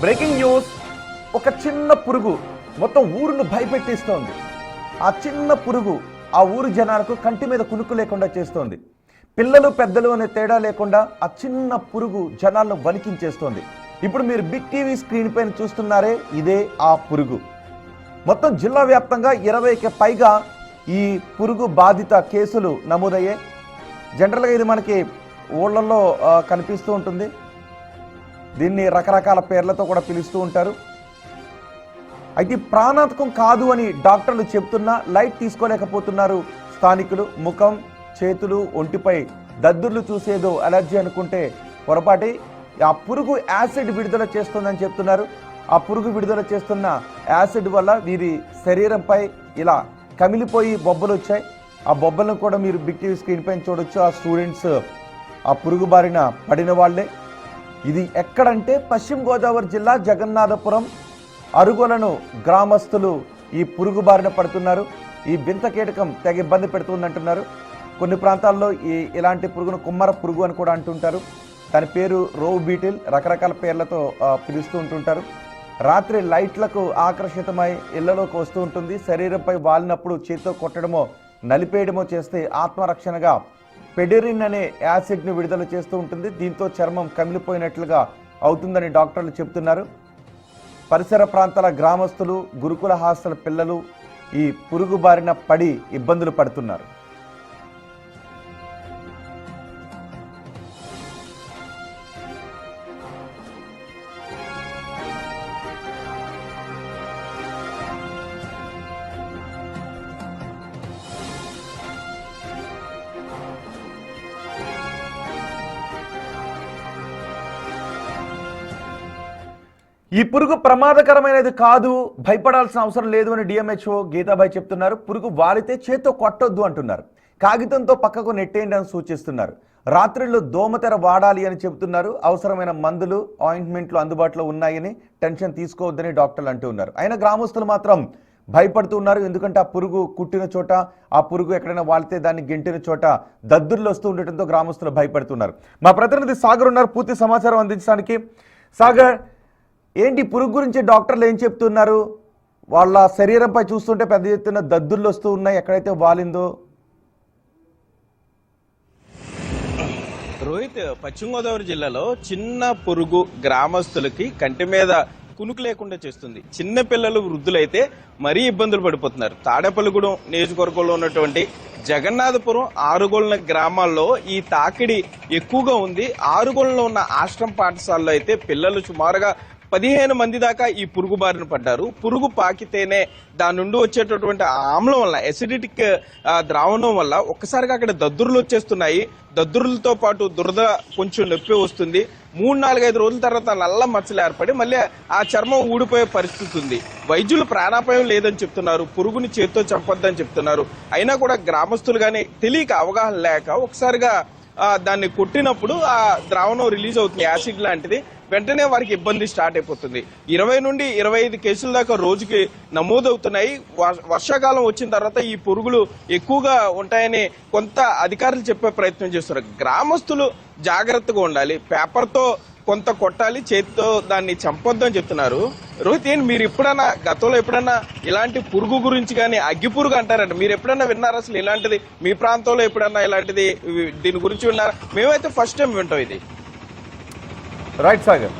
Breaking news. ఒక చిన్న పురుగు మొత్తం ఊరును భయపెట్టిస్తోంది. ఆ చిన్న పురుగు ఆ ఊరు జనాలకు కంటి మీద కునుకు లేకుండా చేస్తోంది. పిల్లలు పెద్దలు అనే తేడా లేకుండా ఆ చిన్న పురుగు జనాలను వణికించేస్తోంది. ఇప్పుడు మీరు బిగ్ టీవీ స్క్రీన్ పైన చూస్తున్నారే, ఇదే ఆ పురుగు. మొత్తం జిల్లా వ్యాప్తంగా 20కి పైగా ఈ పురుగు బాధిత కేసులు నమోదయ్యాయి. జనరల్గా ఇది మనకి ఊళ్ళల్లో కనిపిస్తూ ఉంటుంది. దీన్ని రకరకాల పేర్లతో కూడా పిలుస్తూ ఉంటారు. అయితే ప్రాణాంతకం కాదు అని డాక్టర్లు చెప్తున్నా లైట్ తీసుకోలేకపోతున్నారు స్థానికులు. ముఖం, చేతులు, ఒంటిపై దద్దుర్లు చూసేదో అలర్జీ అనుకుంటే పొరపాటి. ఆ పురుగు యాసిడ్ విడుదల చేస్తుందని చెప్తున్నారు. ఆ పురుగు విడుదల చేస్తున్న యాసిడ్ వల్ల వీరి శరీరంపై ఇలా కమిలిపోయి బొబ్బలు వచ్చాయి. ఆ బొబ్బలను కూడా మీరు బిగ్ టీవీ స్క్రీన్ పైన చూడొచ్చు. ఆ స్టూడెంట్స్ ఆ పురుగు బారిన పడిన వాళ్ళే. ఇది ఎక్కడంటే పశ్చిమ గోదావరి జిల్లా జగన్నాథపురం అరుగులను గ్రామస్తులు ఈ పురుగు బారిన పడుతున్నారు. ఈ వింత కీటకం తెగ ఇబ్బంది పెడుతుందంటున్నారు. కొన్ని ప్రాంతాల్లో ఇలాంటి పురుగును కుమ్మర పురుగు అని కూడా అంటుంటారు. దాని పేరు రోవ్ బీటిల్, రకరకాల పేర్లతో పిలుస్తూ ఉంటుంటారు. రాత్రి లైట్లకు ఆకర్షితమై ఇళ్లలోకి వస్తూ ఉంటుంది. శరీరంపై వాలినప్పుడు చేతితో కొట్టడమో నలిపేయడమో చేస్తే ఆత్మరక్షణగా పెడెరిన్ అనే యాసిడ్ని విడుదల చేస్తూ ఉంటుంది. దీంతో చర్మం కమిలిపోయినట్లుగా అవుతుందని డాక్టర్లు చెబుతున్నారు. పరిసర ప్రాంతాల గ్రామస్తులు, గురుకుల హాస్టల్ పిల్లలు ఈ పురుగు బారిన పడి ఇబ్బందులు పడుతున్నారు. ఈ పురుగు ప్రమాదకరమైనది కాదు, భయపడాల్సిన అవసరం లేదు అని డిఎంహెచ్ఓ గీతాబాయి చెప్తున్నారు. పురుగు వాలితే చేత్తో కొట్టొద్దు అంటున్నారు. కాగితంతో పక్కకు నెట్టేయండి అని సూచిస్తున్నారు. రాత్రిళ్ళు దోమతెర వాడాలి అని చెబుతున్నారు. అవసరమైన మందులు, ఆయింట్మెంట్లు అందుబాటులో ఉన్నాయని టెన్షన్ తీసుకోవద్దని డాక్టర్లు అంటూ ఉన్నారు. అయినా గ్రామస్తులు మాత్రం భయపడుతూ ఉన్నారు. ఎందుకంటే ఆ పురుగు కుట్టిన చోట, ఆ పురుగు ఎక్కడైనా వాలితే దాన్ని గెంటిన చోట దద్దుర్లు వస్తూ ఉండటంతో గ్రామస్తులు భయపడుతున్నారు. మా ప్రతినిధి సాగర్ ఉన్నారు పూర్తి సమాచారం అందించడానికి. సాగర్, ఏంటి పురుగు గురించి డాక్టర్లు ఏం చెప్తున్నారు? వాళ్ళ శరీరంపై చూస్తుంటే పెద్ద ఎత్తున దద్దుర్లు వస్తూ ఉన్నాయి ఎక్కడైతే వాలిందో. రోహిత్, పశ్చిమ గోదావరి జిల్లాలో చిన్న పురుగు గ్రామస్తులకి కంటి మీద కునుకు లేకుండా చేస్తుంది. చిన్న పిల్లలు, వృద్ధులైతే మరీ ఇబ్బందులు పడిపోతున్నారు. తాడేపల్లిగూడెం నియోజకవర్గంలో ఉన్నటువంటి జగన్నాథపురం, ఆరుగొలన గ్రామాల్లో ఈ తాకిడి ఎక్కువగా ఉంది. ఆరుగొలలో ఉన్న ఆశ్రమ పాఠశాలలో అయితే పిల్లలు సుమారుగా 15 మంది దాకా ఈ పురుగు బారిన పడ్డారు. పురుగు పాకితేనే దాని నుండి వచ్చేటటువంటి ఆమ్లం వల్ల, ఎసిడిటిక్ ద్రావణం వల్ల ఒక్కసారిగా అక్కడ దద్దుర్లు వచ్చేస్తున్నాయి. దద్దుర్లతో పాటు దురద, కొంచెం నొప్పి వస్తుంది. 3-4-5 రోజుల తర్వాత నల్ల మచ్చలు ఏర్పడి మళ్ళీ ఆ చర్మం ఊడిపోయే పరిస్థితి ఉంది. వైద్యులు ప్రాణాపాయం లేదని చెప్తున్నారు. పురుగుని చేత్తో చంపొద్దని చెప్తున్నారు. అయినా కూడా గ్రామస్తులు గానీ తెలియక, అవగాహన లేక ఒకసారిగా దాన్ని కొట్టినప్పుడు ఆ ద్రావణం రిలీజ్ అవుతుంది, యాసిడ్ లాంటిది. వెంటనే వారికి ఇబ్బంది స్టార్ట్ అయిపోతుంది. 20 నుండి 25 కేసుల దాకా రోజుకి నమోదవుతున్నాయి. వర్షాకాలం వచ్చిన తర్వాత ఈ పురుగులు ఎక్కువగా ఉంటాయని కొంత అధికారులు చెప్పే ప్రయత్నం చేస్తున్నారు. గ్రామస్తులు జాగ్రత్తగా ఉండాలి. పేపర్తో కొంత కొట్టాలి, చేతితో దాన్ని చంపొద్దని చెప్తున్నారు. రోహిత్, మీరు ఎప్పుడన్నా గతంలో ఎప్పుడన్నా ఇలాంటి పురుగు గురించి కానీ, అగ్గి పురుగు అంటారంట, మీరు ఎప్పుడన్నా విన్నారా అసలు ఇలాంటిది? మీ ప్రాంతంలో ఎప్పుడన్నా ఇలాంటిది దీని గురించి విన్నారా? మేమైతే ఫస్ట్ టైం వింటాం ఇది. రైట్ సాగర్.